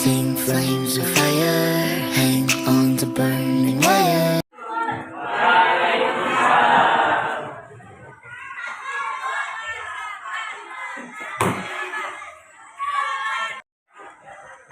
igniting flames of fire, hang on the burning wire.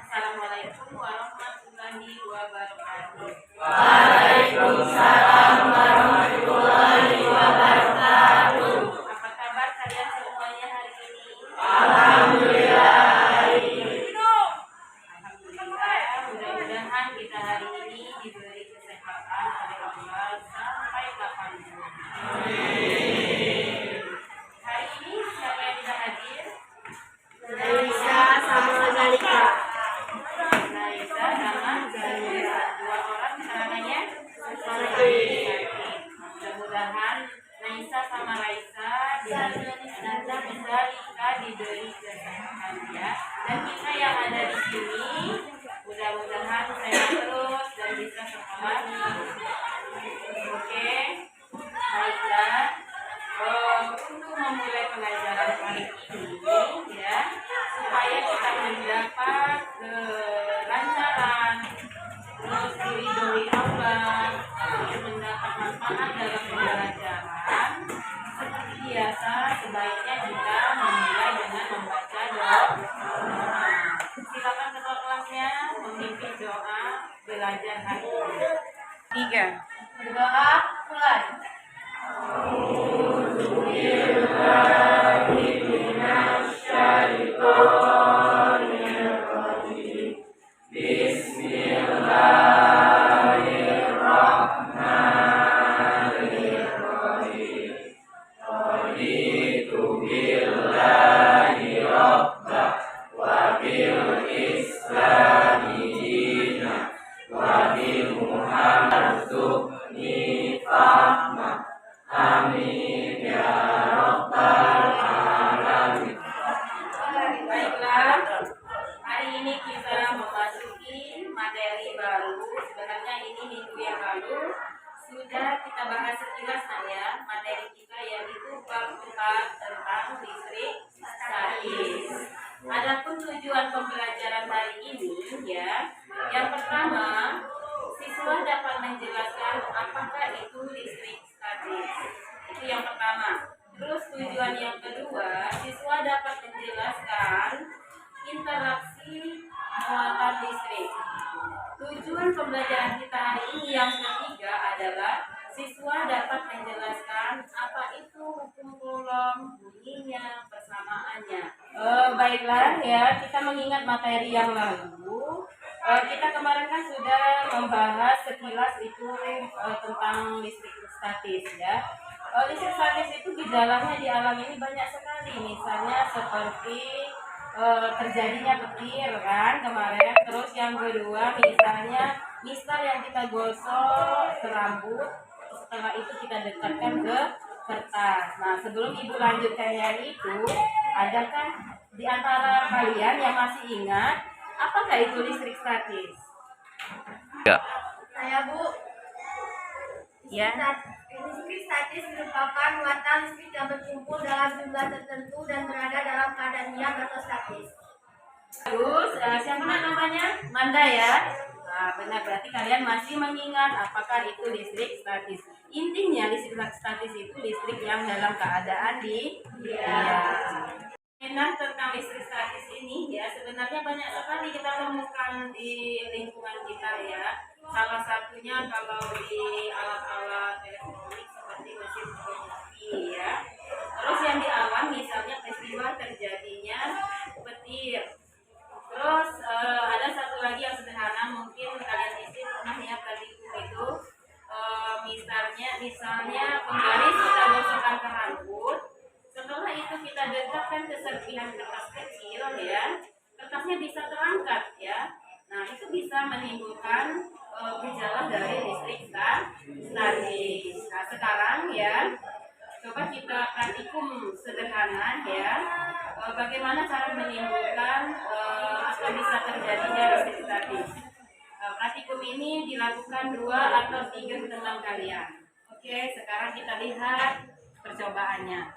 Assalamualaikum warahmatullahi wabarakatuh. Waalaikumsalam warahmatullahi wabarakatuh. Apa kabar kalian semuanya hari ini? Alhamdulillah hari ini. Alhamdulillah, mudah-mudahan kita hari ini diberi kesehatan oleh Allah sampai kapanpun. Hari ini siapa yang tidak hadir? Naisa sama Zalika. Naisa sama Zalika. Dua orang keterangannya mudah-mudahan Naisa sama Raisa dan Zalika diberi kesehatan ya. Dan kita yang ada di sini mudah-mudahan sehat terus dan bisa sekolah. Oke, baiklah. Untuk memulai pelajaran kali ini ya, supaya kita mendapat kelancaran, terus diridhoi Allah, untuk mendapat manfaat dalam pembelajaran. Seperti biasa, sebaiknya kita memulai dengan membaca doa. Silakan ketua kelasnya memimpin doa belajar hari ini. 3. Berdoa mulai. Baiklah, hari ini kita memasuki materi baru. Sebenarnya ini minggu yang lalu sudah kita bahas sekilas ya materi kita, yaitu bab 4 tentang listrik statis. Adapun tujuan pembelajaran hari ini ya, yang pertama, siswa dapat menjelaskan apakah itu listrik statis. Itu yang pertama. Terus tujuan yang kedua, siswa dapat menjelaskan interaksi muatan listrik. Tujuan pembelajaran kita hari ini yang ketiga adalah siswa dapat menjelaskan apa itu hukum Coulomb, bunyinya, persamaannya. Baiklah ya, kita mengingat materi yang lalu. Kita kemarin kan sudah membahas sekilas itu tentang listrik statis ya. Listrik statis itu gejalanya di alam ini banyak sekali, misalnya seperti terjadinya petir kan kemarin. Terus yang kedua misalnya mistar yang kita gosok ke rambut, setelah itu kita dekatkan ke kertas. Nah, sebelum ibu lanjutkan yang itu, adakah di antara kalian yang masih ingat apakah itu listrik statis? Ya. Saya Bu. Ya. Listrik statis merupakan muatan listrik yang berkumpul dalam jumlah tertentu dan berada dalam keadaan diam atau statis. Terus siapa namanya? Manda ya. Nah, benar, berarti kalian masih mengingat apakah itu listrik statis. Intinya listrik statis itu listrik yang dalam keadaan diam. Nah, tentang listrik statis ini ya, sebenarnya banyak sekali kita temukan di lingkungan kita ya. Salah satunya kalau di alat-alat elektronik seperti mesin fotokopi ya. Terus yang di alam misalnya peristiwa terjadinya petir. Terus ada satu lagi yang sederhana, mungkin kalian di sini pernah ya praktikum itu. Misalnya penggaris kita gosokkan ke rambut. Setelah itu kita dekatkan ke serpihan kertas kecil ya, kertasnya bisa terangkat ya. Nah, itu bisa menimbulkan gejala dari listrik statis. Nah, sekarang ya, coba kita praktikum sederhana ya, bagaimana cara menimbulkan atau bisa terjadinya listrik statis. Praktikum ini dilakukan 2 atau 3 teman kalian. Oke, sekarang kita lihat percobaannya.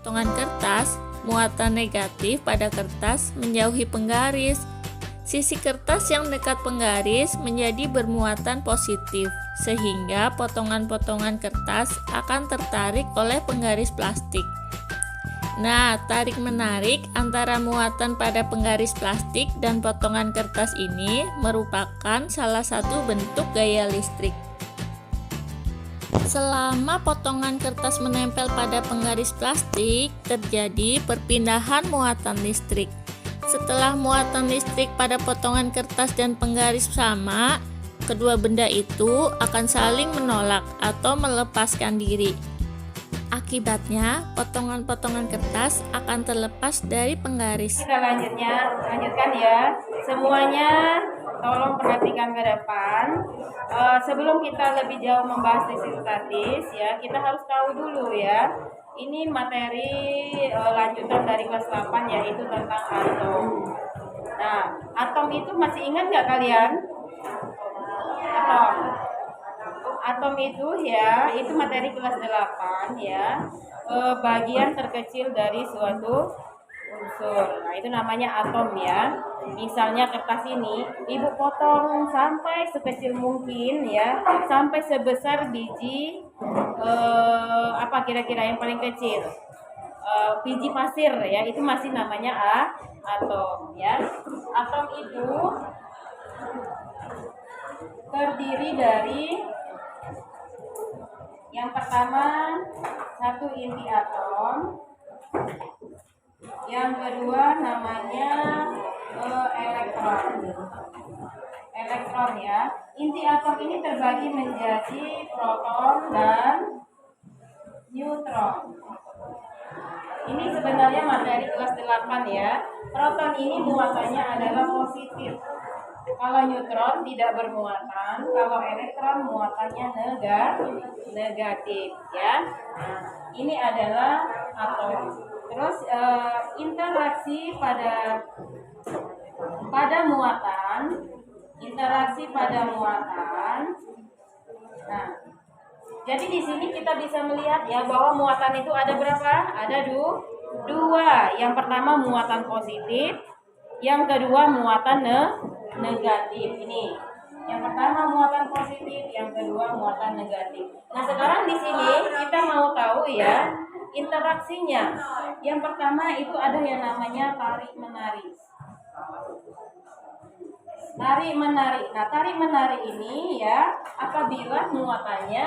Potongan kertas, muatan negatif pada kertas menjauhi penggaris. Sisi kertas yang dekat penggaris menjadi bermuatan positif, sehingga potongan-potongan kertas akan tertarik oleh penggaris plastik. Nah, tarik-menarik antara muatan pada penggaris plastik dan potongan kertas ini merupakan salah satu bentuk gaya listrik. Selama potongan kertas menempel pada penggaris plastik, terjadi perpindahan muatan listrik. Setelah muatan listrik pada potongan kertas dan penggaris sama, kedua benda itu akan saling menolak atau melepaskan diri. Akibatnya, potongan-potongan kertas akan terlepas dari penggaris. Kita lanjutkan ya. Semuanya tolong perhatikan ke depan. Sebelum kita lebih jauh membahas listrik statis ya, kita harus tahu dulu ya. Ini materi lanjutan dari kelas 8 yaitu tentang atom. Nah, atom itu masih ingat nggak kalian? Atom itu ya, itu materi kelas 8 ya. Bagian terkecil dari suatu unsur. Nah, itu namanya atom ya. Misalnya kertas ini, ibu potong sampai sekecil mungkin ya, sampai sebesar biji apa kira-kira yang paling kecil? Biji pasir ya, itu masih namanya atom ya. Atom itu terdiri dari yang pertama satu inti atom, yang kedua namanya elektron ya. Inti atom ini terbagi menjadi proton dan neutron. Ini sebenarnya materi kelas 8 ya. Proton ini muatannya adalah positif. Kalau neutron tidak bermuatan, kalau elektron muatannya negatif ya. Nah, ini adalah atom. Terus interaksi pada muatan, Nah, jadi di sini kita bisa melihat ya bahwa muatan itu ada berapa? Ada dua. Yang pertama muatan positif, yang kedua muatan negatif. Ini yang pertama muatan positif, yang kedua muatan negatif. Nah, sekarang di sini kita mau tahu ya interaksinya. Yang pertama itu ada yang namanya tarik-menarik. Nah, tarik-menarik ini ya apabila muatannya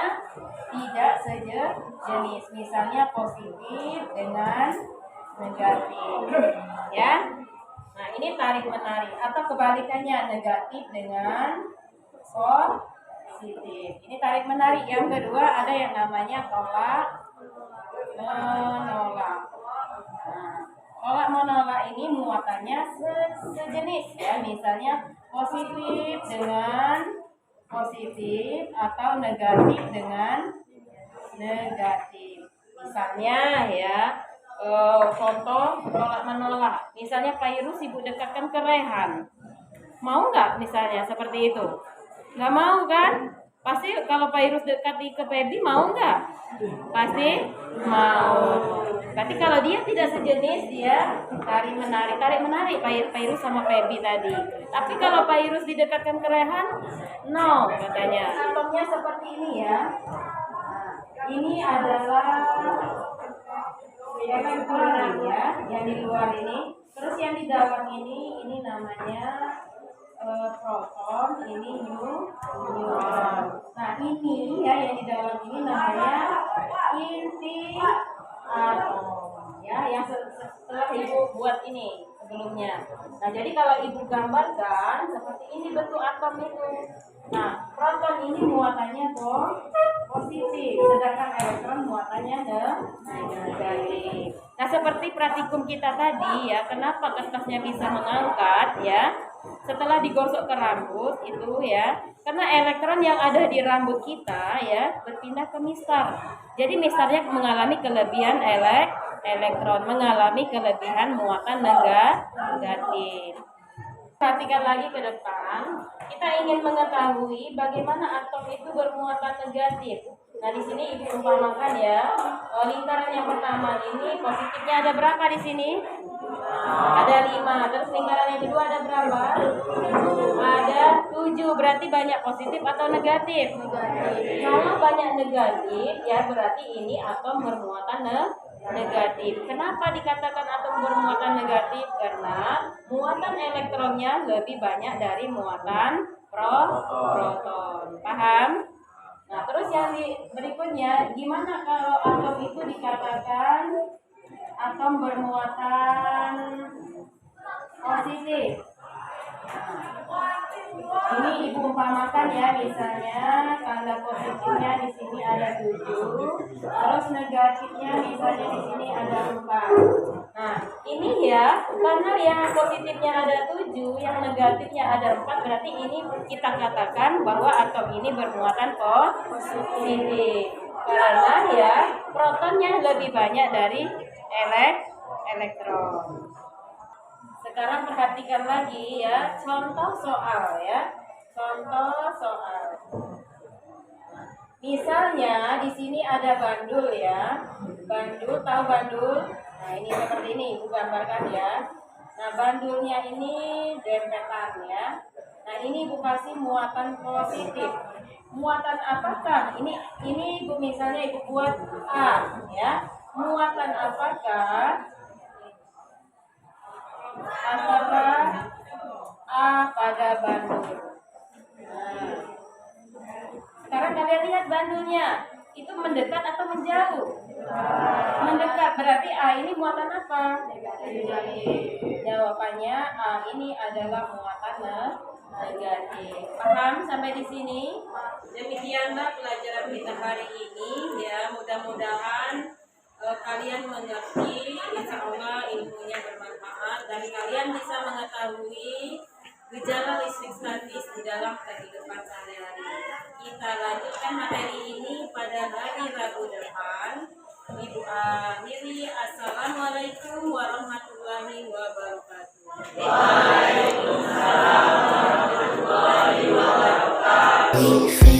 tidak sejenis, misalnya positif dengan negatif ya. Nah, ini tarik-menarik atau kebalikannya negatif dengan positif. Ini tarik-menarik. Yang kedua ada yang namanya tolak-menolak. Nah, tolak-menolak ini muatannya sejenis ya, misalnya positif dengan positif atau negatif dengan negatif. Misalnya ya, contoh tolak-menolak. Misalnya Pairus ibu dekatkan ke Rehan. Mau nggak misalnya seperti itu? Nggak mau kan? Pasti kalau Pairus dekati ke Pebi mau nggak? Pasti mau. Berarti kalau dia tidak sejenis, dia tarik-menarik Pairus sama Pebi tadi. Tapi kalau Pairus didekatkan ke Rehan, no katanya. Atomnya seperti ini ya. Nah, ini adalah elektron ya, yang di luar ini. Terus yang di dalam ini namanya proton, ini neutron. Nah, ini ya yang di dalam ini namanya inti atom ya, yang setelah ibu buat ini sebelumnya. Nah, jadi kalau ibu gambarkan seperti ini bentuk atom itu. Nah, proton ini muatannya positif, sedangkan elektron muatannya negatif. Nah, seperti praktikum kita tadi ya, kenapa kertasnya bisa mengangkat ya? Setelah digosok ke rambut itu ya, karena elektron yang ada di rambut kita ya berpindah ke mistar. Jadi mistarnya mengalami kelebihan elektron, mengalami kelebihan muatan negatif. Perhatikan lagi ke depan, kita ingin mengetahui bagaimana atom itu bermuatan negatif. Nah, di sini ibu umpamakan ya, lingkaran yang pertama ini positifnya ada berapa di sini? Ada 5. Terus lingkaran yang kedua ada berapa? Ada 7. Berarti banyak positif atau negatif? Kalau banyak negatif ya berarti ini atom bermuatan negatif. Kenapa dikatakan atom bermuatan negatif? Karena muatan elektronnya lebih banyak dari muatan proton. Paham? Nah, terus yang berikutnya, gimana kalau atom itu dikatakan atom bermuatan positif? Ini ibu umpamakan ya, misalnya tanda positifnya di sini ada 7, terus negatifnya misalnya di sini ada 4. Nah, ini ya, karena yang positifnya ada 7, yang negatifnya ada 4, berarti ini kita katakan bahwa atom ini bermuatan positif. Karena ya, protonnya lebih banyak dari elektron. Sekarang perhatikan lagi ya, contoh soal ya. Contoh soal. Misalnya di sini ada bandul ya. Bandul, tahu bandul? Nah, ini seperti ini, Ibu gambarkan ya. Nah, bandulnya ini dempetan ya. Nah, ini Ibu kasih muatan positif. Muatan apakah? Ini Ibu misalnya Ibu buat A ya. Muatan apakah? Apakah A pada bandul? Nah, sekarang kalian lihat bandulnya, itu mendekat atau menjauh? Mendekat, berarti A ini muatan apa? Jawabannya A ini adalah muatan negatif. Paham sampai di sini? Demikianlah pelajaran kita hari ini ya. Mudah-mudahan kalian mengerti, insya Allah ilmunya bermanfaat dan kalian bisa mengetahui gejala listrik statis di dalam kehidupan sehari-hari. Kita lanjutkan materi ini pada hari Rabu depan. Ibu akhiri, assalamualaikum warahmatullahi wabarakatuh. Waalaikumsalam warahmatullahi wabarakatuh.